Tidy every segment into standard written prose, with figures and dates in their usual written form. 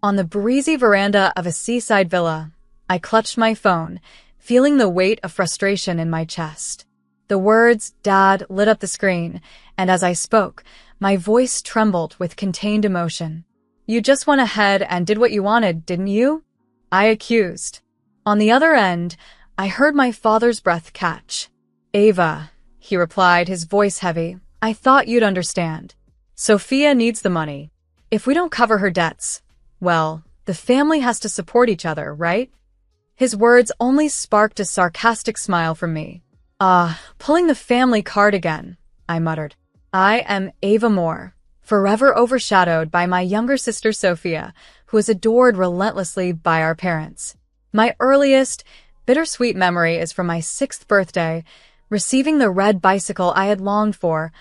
On the breezy veranda of a seaside villa, I clutched my phone, feeling the weight of frustration in my chest. The words, "Dad," lit up the screen, and as I spoke, my voice trembled with contained emotion. "You just went ahead and did what you wanted, didn't you?" I accused. On the other end, I heard my father's breath catch. "Ava," he replied, his voice heavy, "I thought you'd understand. Sophia needs the money. If we don't cover her debts, well, the family has to support each other, right?" His words only sparked a sarcastic smile from me. Pulling the family card again," I muttered. "I am Ava Moore, forever overshadowed by my younger sister Sophia, who is adored relentlessly by our parents. My earliest, bittersweet memory is from my 6th birthday, receiving the red bicycle I had longed for,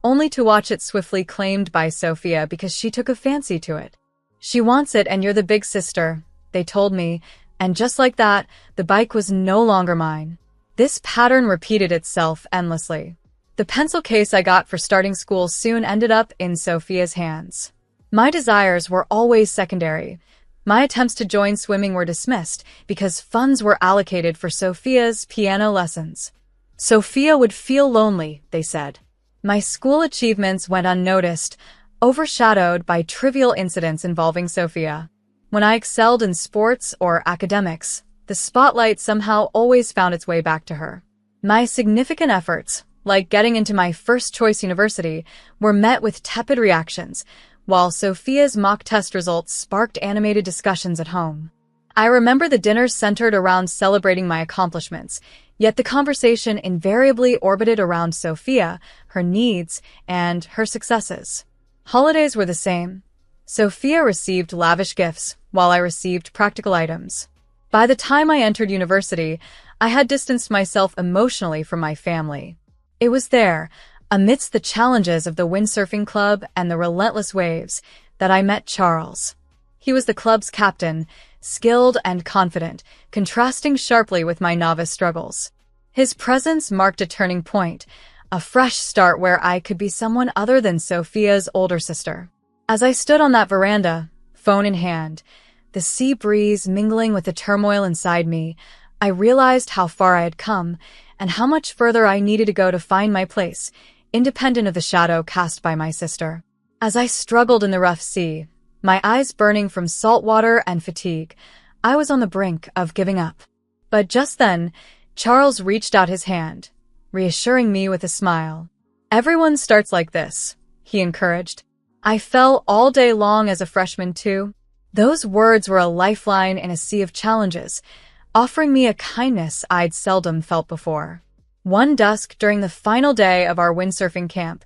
only to watch it swiftly claimed by Sophia because she took a fancy to it. 'She wants it and you're the big sister,' they told me, and just like that, the bike was no longer mine. This pattern repeated itself endlessly. The pencil case I got for starting school soon ended up in Sophia's hands. My desires were always secondary. My attempts to join swimming were dismissed because funds were allocated for Sophia's piano lessons. Sophia would feel lonely, they said. My school achievements went unnoticed, overshadowed by trivial incidents involving Sophia. When I excelled in sports or academics, the spotlight somehow always found its way back to her. My significant efforts, like getting into my first-choice university, were met with tepid reactions, while Sophia's mock test results sparked animated discussions at home. I remember the dinners centered around celebrating my accomplishments, yet the conversation invariably orbited around Sophia, her needs, and her successes. Holidays were the same. Sophia received lavish gifts, while I received practical items. By the time I entered university, I had distanced myself emotionally from my family. It was there, amidst the challenges of the windsurfing club and the relentless waves, that I met Charles. He was the club's captain, skilled and confident, contrasting sharply with my novice struggles. His presence marked a turning point, a fresh start where I could be someone other than Sophia's older sister. As I stood on that veranda, phone in hand, the sea breeze mingling with the turmoil inside me, I realized how far I had come and how much further I needed to go to find my place, independent of the shadow cast by my sister. As I struggled in the rough sea, my eyes burning from salt water and fatigue, I was on the brink of giving up. But just then, Charles reached out his hand, reassuring me with a smile. "Everyone starts like this," he encouraged. "I fell all day long as a freshman too." Those words were a lifeline in a sea of challenges, offering me a kindness I'd seldom felt before. One dusk during the final day of our windsurfing camp,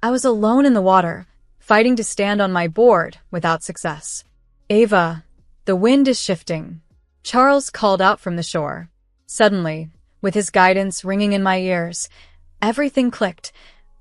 I was alone in the water, fighting to stand on my board without success. "Ava, the wind is shifting," Charles called out from the shore. Suddenly, with his guidance ringing in my ears, everything clicked: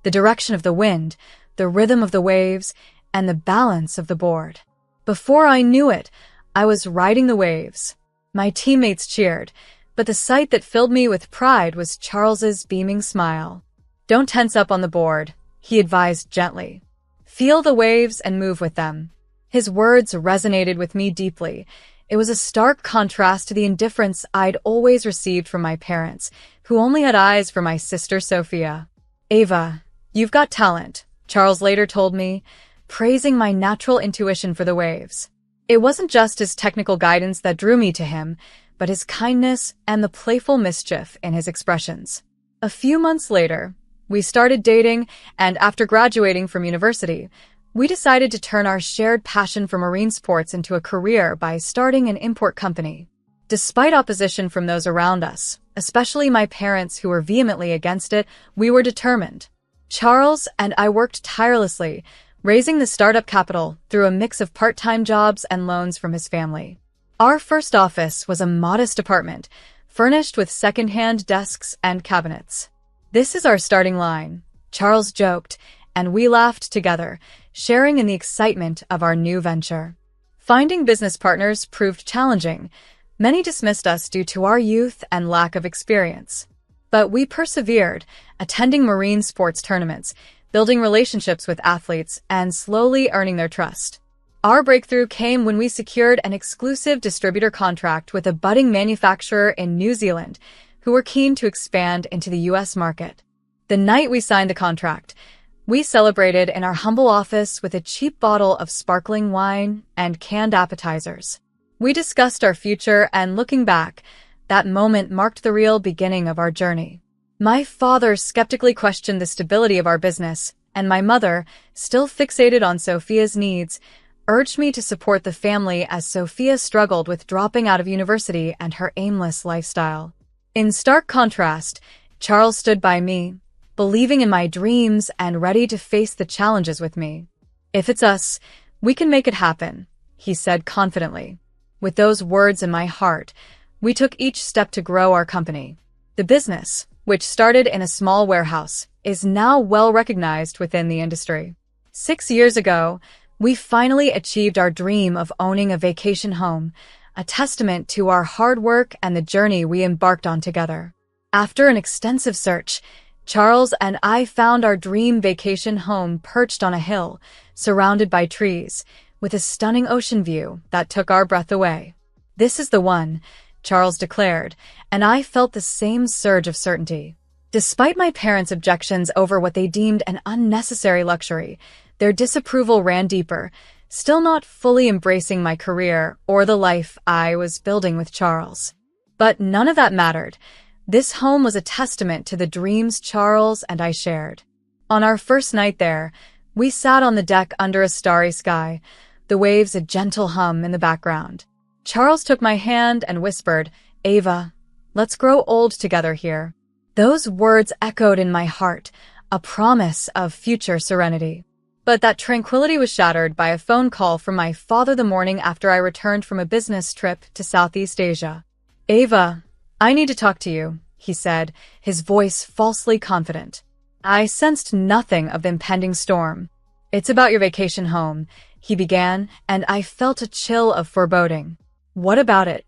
the direction of the wind, the rhythm of the waves, and the balance of the board. Before I knew it, I was riding the waves. My teammates cheered, but the sight that filled me with pride was Charles's beaming smile. "Don't tense up on the board," he advised gently. "Feel the waves and move with them." His words resonated with me deeply. It was a stark contrast to the indifference I'd always received from my parents, who only had eyes for my sister Sophia. "Ava, you've got talent," Charles later told me, praising my natural intuition for the waves. It wasn't just his technical guidance that drew me to him, but his kindness and the playful mischief in his expressions. A few months later, we started dating, and after graduating from university, we decided to turn our shared passion for marine sports into a career by starting an import company. Despite opposition from those around us, especially my parents who were vehemently against it, we were determined. Charles and I worked tirelessly, raising the startup capital through a mix of part-time jobs and loans from his family. Our first office was a modest apartment, furnished with second-hand desks and cabinets. "This is our starting line," Charles joked, and we laughed together, sharing in the excitement of our new venture. Finding business partners proved challenging. Many dismissed us due to our youth and lack of experience. But we persevered, attending marine sports tournaments, building relationships with athletes, and slowly earning their trust. Our breakthrough came when we secured an exclusive distributor contract with a budding manufacturer in New Zealand who were keen to expand into the U.S. market. The night we signed the contract, we celebrated in our humble office with a cheap bottle of sparkling wine and canned appetizers. We discussed our future, and looking back, that moment marked the real beginning of our journey. My father skeptically questioned the stability of our business, and my mother, still fixated on Sophia's needs, urged me to support the family as Sophia struggled with dropping out of university and her aimless lifestyle. In stark contrast, Charles stood by me, believing in my dreams and ready to face the challenges with me. "If it's us, we can make it happen," he said confidently. With those words in my heart, we took each step to grow our company. The business, which started in a small warehouse, is now well recognized within the industry. 6 years ago, we finally achieved our dream of owning a vacation home, a testament to our hard work and the journey we embarked on together. After an extensive search, Charles and I found our dream vacation home perched on a hill, surrounded by trees, with a stunning ocean view that took our breath away. "This is the one," Charles declared, and I felt the same surge of certainty. Despite my parents' objections over what they deemed an unnecessary luxury, their disapproval ran deeper, still not fully embracing my career or the life I was building with Charles. But none of that mattered. This home was a testament to the dreams Charles and I shared. On our first night there, we sat on the deck under a starry sky, the waves a gentle hum in the background. Charles took my hand and whispered, "Ava, let's grow old together here." Those words echoed in my heart, a promise of future serenity. But that tranquility was shattered by a phone call from my father the morning after I returned from a business trip to Southeast Asia. "Ava, I need to talk to you," he said, his voice falsely confident. I sensed nothing of the impending storm. "It's about your vacation home," he began, and I felt a chill of foreboding. "What about it?"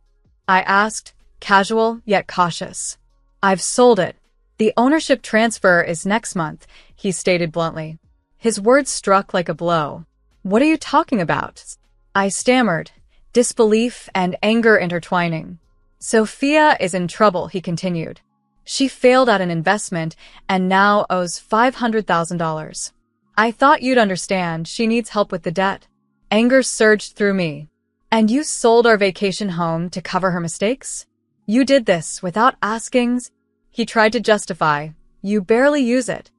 I asked, casual yet cautious. "I've sold it. The ownership transfer is next month," he stated bluntly. His words struck like a blow. "What are you talking about?" I stammered, disbelief and anger intertwining. "Sophia is in trouble," he continued. "She failed at an investment and now owes $500,000. I thought you'd understand. She needs help with the debt." Anger surged through me. "And you sold our vacation home to cover her mistakes? You did this without asking?" He tried to justify. "You barely use it.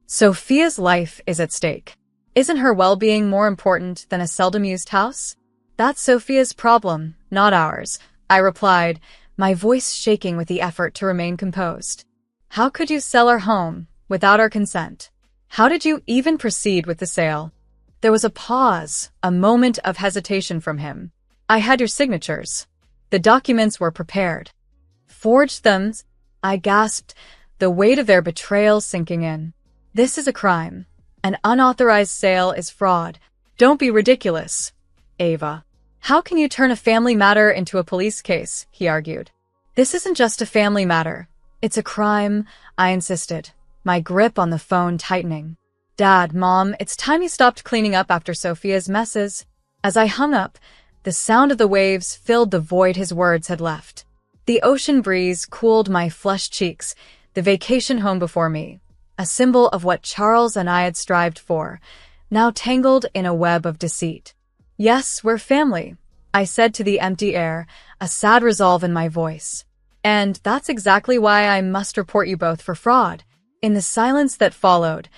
Sophia's life is at stake. Isn't her well-being more important than a seldom-used house?" "That's Sophia's problem, not ours," I replied, my voice shaking with the effort to remain composed. "How could you sell our home without our consent? How did you even proceed with the sale?" There was a pause, a moment of hesitation from him. "I had your signatures. The documents were prepared." "Forged them?" I gasped, the weight of their betrayal sinking in. "This is a crime. An unauthorized sale is fraud. Don't be ridiculous, Ava. How can you turn a family matter into a police case?" he argued. "This isn't just a family matter. It's a crime," I insisted, my grip on the phone tightening. "Dad, Mom, it's time you stopped cleaning up after Sophia's messes." As I hung up, the sound of the waves filled the void his words had left. The ocean breeze cooled my flushed cheeks, the vacation home before me, a symbol of what Charles and I had strived for, now tangled in a web of deceit. "Yes, we're family," I said to the empty air, a sad resolve in my voice. "And that's exactly why I must report you both for fraud." In the silence that followed,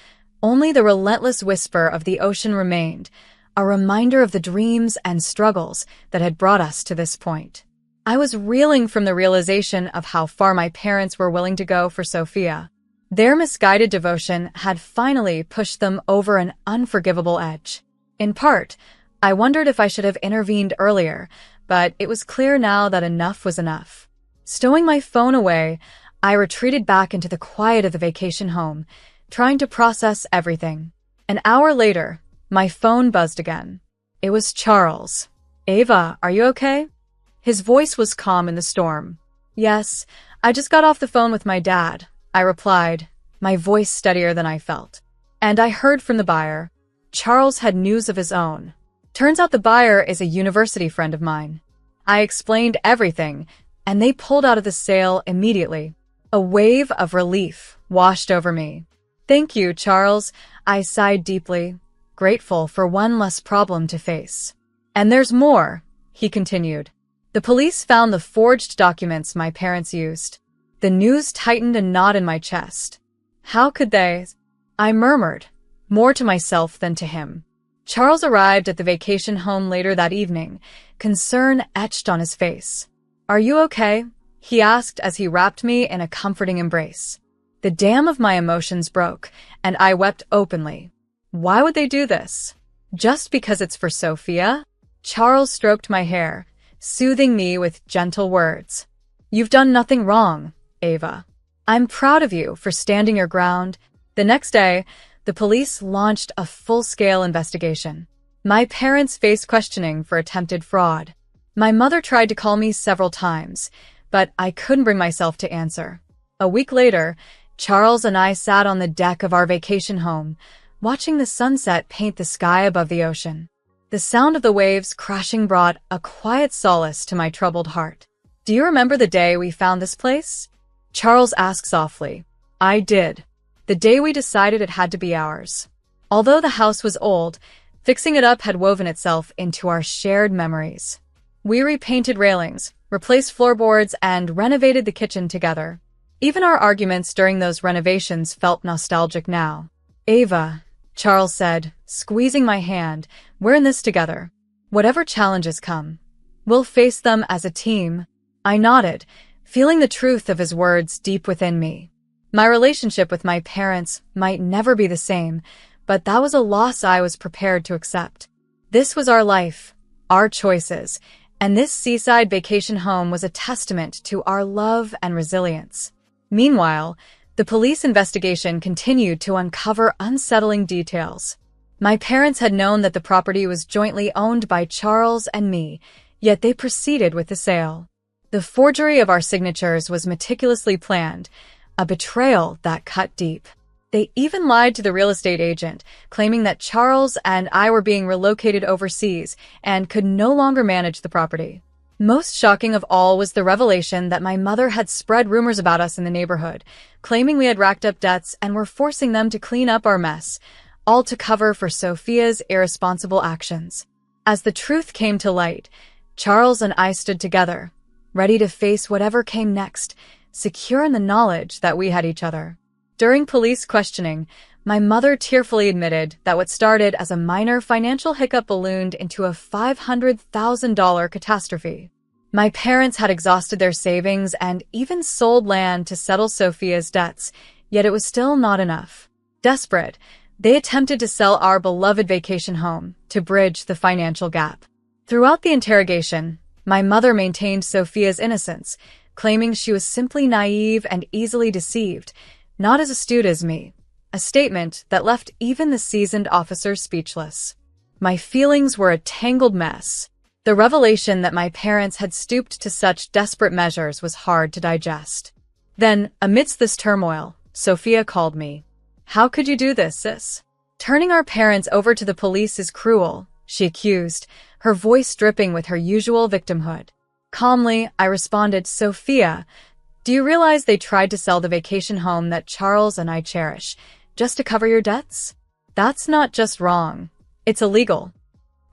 only the relentless whisper of the ocean remained, a reminder of the dreams and struggles that had brought us to this point. I was reeling from the realization of how far my parents were willing to go for Sophia. Their misguided devotion had finally pushed them over an unforgivable edge. In part, I wondered if I should have intervened earlier, but it was clear now that enough was enough. Stowing my phone away, I retreated back into the quiet of the vacation home, trying to process everything. An hour later, my phone buzzed again. It was Charles. "Ava, are you okay?" His voice was calm in the storm. "Yes, I just got off the phone with my dad," I replied, my voice steadier than I felt. "And I heard from the buyer. Charles had news of his own. Turns out the buyer is a university friend of mine. I explained everything, and they pulled out of the sale immediately. A wave of relief washed over me. Thank you, Charles, I sighed deeply, grateful for one less problem to face. And there's more, he continued. The police found the forged documents my parents used. The news tightened a knot in my chest. How could they? I murmured, more to myself than to him. Charles arrived at the vacation home later that evening, concern etched on his face. Are you okay? He asked as he wrapped me in a comforting embrace. The dam of my emotions broke, and I wept openly. Why would they do this? Just because it's for Sophia? Charles stroked my hair, soothing me with gentle words. You've done nothing wrong, Ava. I'm proud of you for standing your ground. The next day, the police launched a full-scale investigation. My parents faced questioning for attempted fraud. My mother tried to call me several times, but I couldn't bring myself to answer. A week later, Charles and I sat on the deck of our vacation home, watching the sunset paint the sky above the ocean. The sound of the waves crashing brought a quiet solace to my troubled heart. Do you remember the day we found this place? Charles asked softly. I did. The day we decided it had to be ours. Although the house was old, fixing it up had woven itself into our shared memories. We repainted railings, replaced floorboards, and renovated the kitchen together. Even our arguments during those renovations felt nostalgic now. Ava, Charles said, squeezing my hand, we're in this together. Whatever challenges come, we'll face them as a team. I nodded, feeling the truth of his words deep within me. My relationship with my parents might never be the same, but that was a loss I was prepared to accept. This was our life, our choices, and this seaside vacation home was a testament to our love and resilience. Meanwhile, the police investigation continued to uncover unsettling details. My parents had known that the property was jointly owned by Charles and me, yet they proceeded with the sale. The forgery of our signatures was meticulously planned, a betrayal that cut deep. They even lied to the real estate agent, claiming that Charles and I were being relocated overseas and could no longer manage the property. Most shocking of all was the revelation that my mother had spread rumors about us in the neighborhood, claiming we had racked up debts and were forcing them to clean up our mess, all to cover for Sophia's irresponsible actions. As the truth came to light, Charles and I stood together, ready to face whatever came next, secure in the knowledge that we had each other. During police questioning, my mother tearfully admitted that what started as a minor financial hiccup ballooned into a $500,000 catastrophe. My parents had exhausted their savings and even sold land to settle Sophia's debts, yet it was still not enough. Desperate, they attempted to sell our beloved vacation home to bridge the financial gap. Throughout the interrogation, my mother maintained Sophia's innocence, claiming she was simply naive and easily deceived, not as astute as me. A statement that left even the seasoned officer speechless. My feelings were a tangled mess. The revelation that my parents had stooped to such desperate measures was hard to digest. Then, amidst this turmoil, Sophia called me. How could you do this, sis? Turning our parents over to the police is cruel, she accused, her voice dripping with her usual victimhood. Calmly, I responded, Sophia, do you realize they tried to sell the vacation home that Charles and I cherish, just to cover your debts? That's not just wrong. It's illegal.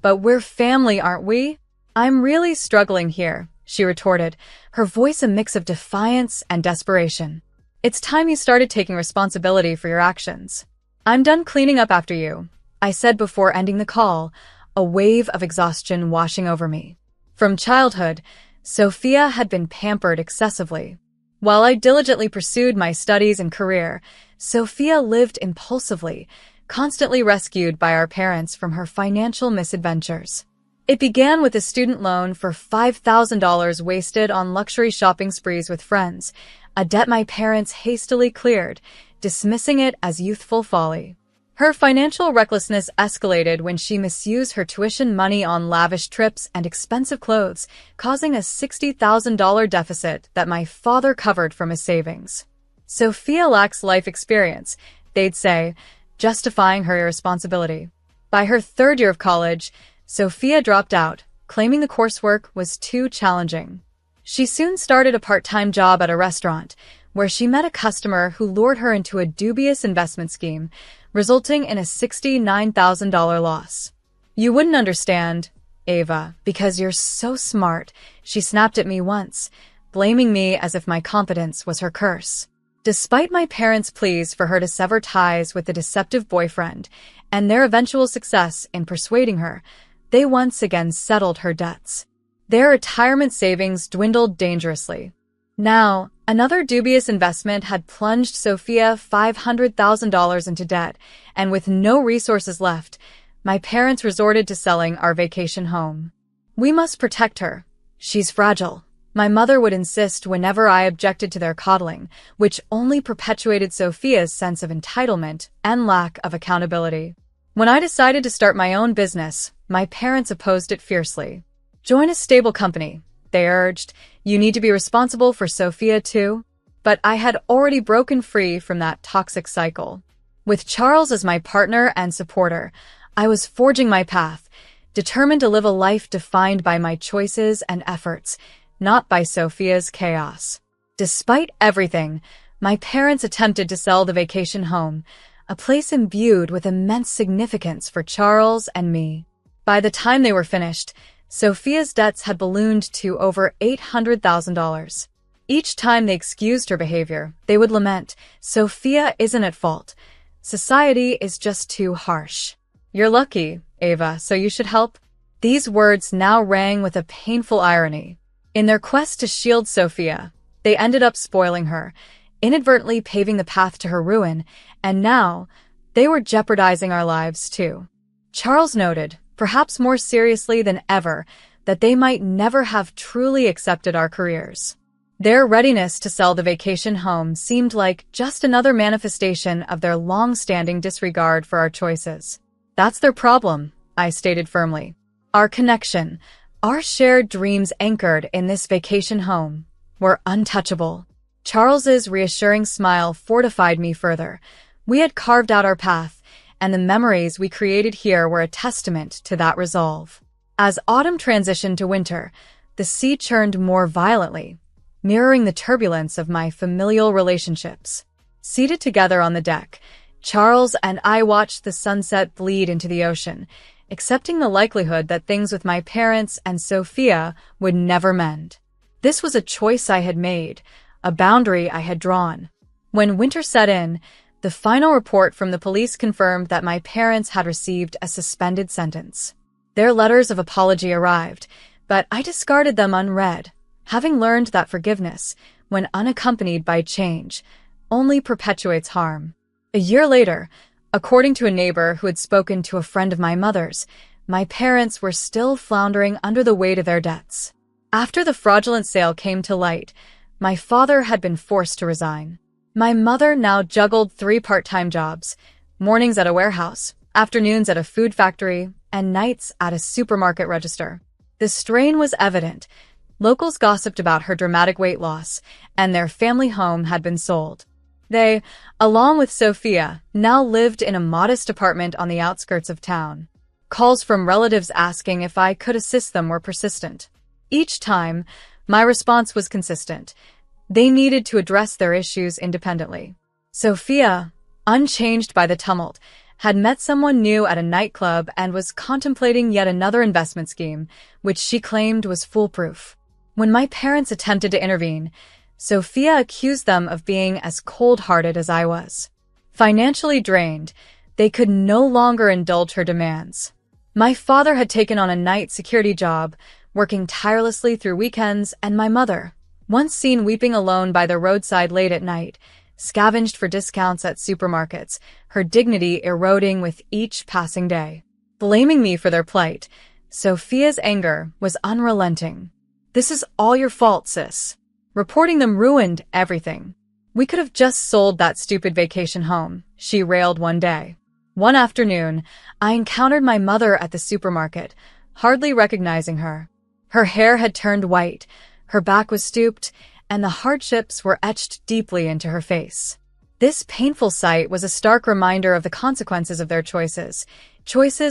But we're family, aren't we? I'm really struggling here, she retorted, her voice a mix of defiance and desperation. It's time you started taking responsibility for your actions. I'm done cleaning up after you, I said before ending the call, a wave of exhaustion washing over me. From childhood, Sophia had been pampered excessively. While I diligently pursued my studies and career, Sophia lived impulsively, constantly rescued by our parents from her financial misadventures. It began with a student loan for $5,000 wasted on luxury shopping sprees with friends, a debt my parents hastily cleared, dismissing it as youthful folly. Her financial recklessness escalated when she misused her tuition money on lavish trips and expensive clothes, causing a $60,000 deficit that my father covered from his savings. Sophia lacks life experience, they'd say, justifying her irresponsibility. By her third year of college, Sophia dropped out, claiming the coursework was too challenging. She soon started a part-time job at a restaurant, where she met a customer who lured her into a dubious investment scheme, resulting in a $69,000 loss. "You wouldn't understand, Ava, because you're so smart," she snapped at me once, blaming me as if my competence was her curse. Despite my parents' pleas for her to sever ties with the deceptive boyfriend and their eventual success in persuading her, they once again settled her debts. Their retirement savings dwindled dangerously. Now, another dubious investment had plunged Sophia $500,000 into debt, and with no resources left, my parents resorted to selling our vacation home. "We must protect her. She's fragile," my mother would insist whenever I objected to their coddling, which only perpetuated Sophia's sense of entitlement and lack of accountability. When I decided to start my own business, my parents opposed it fiercely. "Join a stable company," they urged. "You need to be responsible for Sophia too." But I had already broken free from that toxic cycle. With Charles as my partner and supporter, I was forging my path, determined to live a life defined by my choices and efforts, not by Sophia's chaos. Despite everything, my parents attempted to sell the vacation home, a place imbued with immense significance for Charles and me. By the time they were finished, Sophia's debts had ballooned to over $800,000. Each time they excused her behavior, they would lament, "Sophia isn't at fault. Society is just too harsh. You're lucky, Ava, so you should help." These words now rang with a painful irony. In their quest to shield Sophia, they ended up spoiling her, inadvertently paving the path to her ruin, and now they were jeopardizing our lives too. Charles noted, perhaps more seriously than ever, that they might never have truly accepted our careers. Their readiness to sell the vacation home seemed like just another manifestation of their long-standing disregard for our choices. "That's their problem," I stated firmly. "Our connection, our shared dreams anchored in this vacation home, were untouchable." Charles's reassuring smile fortified me further. We had carved out our path, and the memories we created here were a testament to that resolve. As autumn transitioned to winter, the sea churned more violently, mirroring the turbulence of my familial relationships. Seated together on the deck, Charles and I watched the sunset bleed into the ocean, accepting the likelihood that things with my parents and Sophia would never mend. This was a choice I had made, a boundary I had drawn. When winter set in, the final report from the police confirmed that my parents had received a suspended sentence. Their letters of apology arrived, but I discarded them unread, having learned that forgiveness, when unaccompanied by change, only perpetuates harm. A year later, according to a neighbor who had spoken to a friend of my mother's, my parents were still floundering under the weight of their debts. After the fraudulent sale came to light, my father had been forced to resign. My mother now juggled 3 part-time jobs, mornings at a warehouse, afternoons at a food factory, and nights at a supermarket register. The strain was evident. Locals gossiped about her dramatic weight loss, and their family home had been sold. They, along with Sophia, now lived in a modest apartment on the outskirts of town. Calls from relatives asking if I could assist them were persistent. Each time, my response was consistent. They needed to address their issues independently. Sophia, unchanged by the tumult, had met someone new at a nightclub and was contemplating yet another investment scheme, which she claimed was foolproof. When my parents attempted to intervene, Sophia accused them of being as cold-hearted as I was. Financially drained, they could no longer indulge her demands. My father had taken on a night security job, working tirelessly through weekends, and my mother, once seen weeping alone by the roadside late at night, scavenged for discounts at supermarkets, her dignity eroding with each passing day. Blaming me for their plight, Sophia's anger was unrelenting. "This is all your fault, sis. Reporting them ruined everything. We could have just sold that stupid vacation home," she railed one day. One afternoon, I encountered my mother at the supermarket, hardly recognizing her. Her hair had turned white, her back was stooped, and the hardships were etched deeply into her face. This painful sight was a stark reminder of the consequences of their choices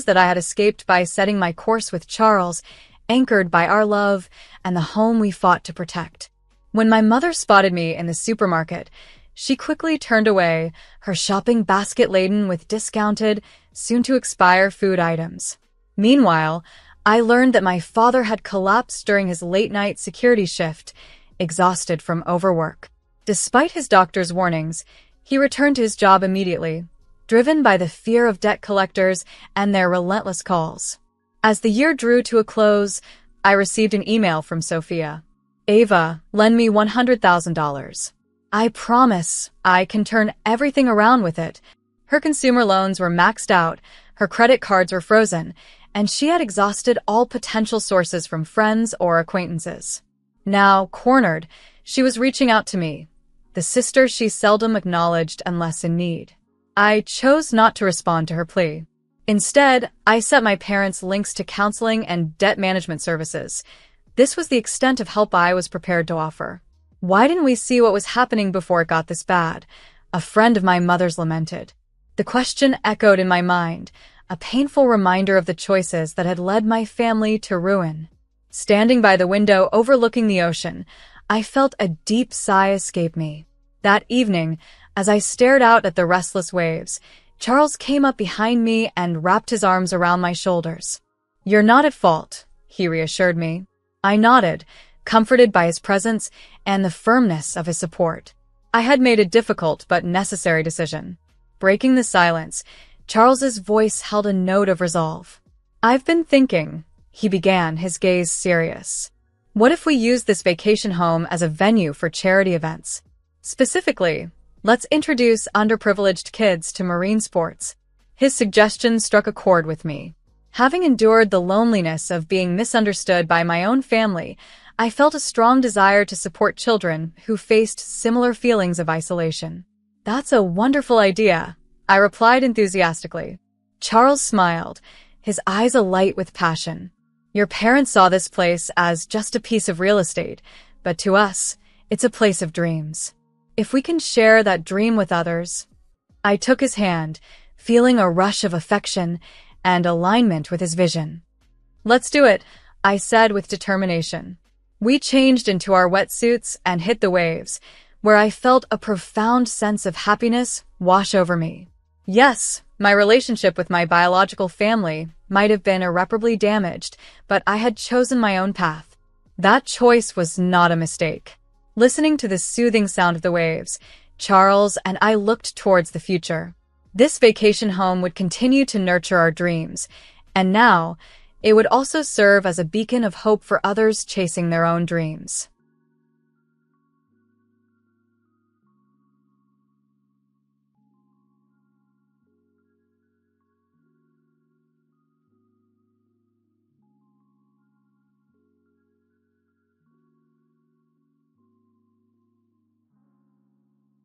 that I had escaped by setting my course with Charles, anchored by our love and the home we fought to protect. When my mother spotted me in the supermarket, she quickly turned away, her shopping basket laden with discounted, soon-to-expire food items. Meanwhile, I learned that my father had collapsed during his late-night security shift, exhausted from overwork. Despite his doctor's warnings, he returned to his job immediately, driven by the fear of debt collectors and their relentless calls. As the year drew to a close, I received an email from Sophia. "Ava, lend me $100,000. I promise I can turn everything around with it." Her consumer loans were maxed out, her credit cards were frozen, and she had exhausted all potential sources from friends or acquaintances. Now, cornered, she was reaching out to me, the sister she seldom acknowledged unless in need. I chose not to respond to her plea. Instead, I sent my parents links to counseling and debt management services. This was the extent of help I was prepared to offer. "Why didn't we see what was happening before it got this bad?" a friend of my mother's lamented. The question echoed in my mind, a painful reminder of the choices that had led my family to ruin. Standing by the window overlooking the ocean, I felt a deep sigh escape me. That evening, as I stared out at the restless waves, Charles came up behind me and wrapped his arms around my shoulders. "You're not at fault," he reassured me. I nodded, comforted by his presence and the firmness of his support. I had made a difficult but necessary decision. Breaking the silence, Charles's voice held a note of resolve. "I've been thinking," he began, his gaze serious. "What if we use this vacation home as a venue for charity events? Specifically, let's introduce underprivileged kids to marine sports." His suggestion struck a chord with me. Having endured the loneliness of being misunderstood by my own family, I felt a strong desire to support children who faced similar feelings of isolation. "That's a wonderful idea," I replied enthusiastically. Charles smiled, his eyes alight with passion. "Your parents saw this place as just a piece of real estate, but to us, it's a place of dreams. If we can share that dream with others." I took his hand, feeling a rush of affection and alignment with his vision. "Let's do it," I said with determination. We changed into our wetsuits and hit the waves, where I felt a profound sense of happiness wash over me. Yes, my relationship with my biological family might have been irreparably damaged, but I had chosen my own path. That choice was not a mistake. Listening to the soothing sound of the waves, Charles and I looked towards the future. This vacation home would continue to nurture our dreams, and now it would also serve as a beacon of hope for others chasing their own dreams.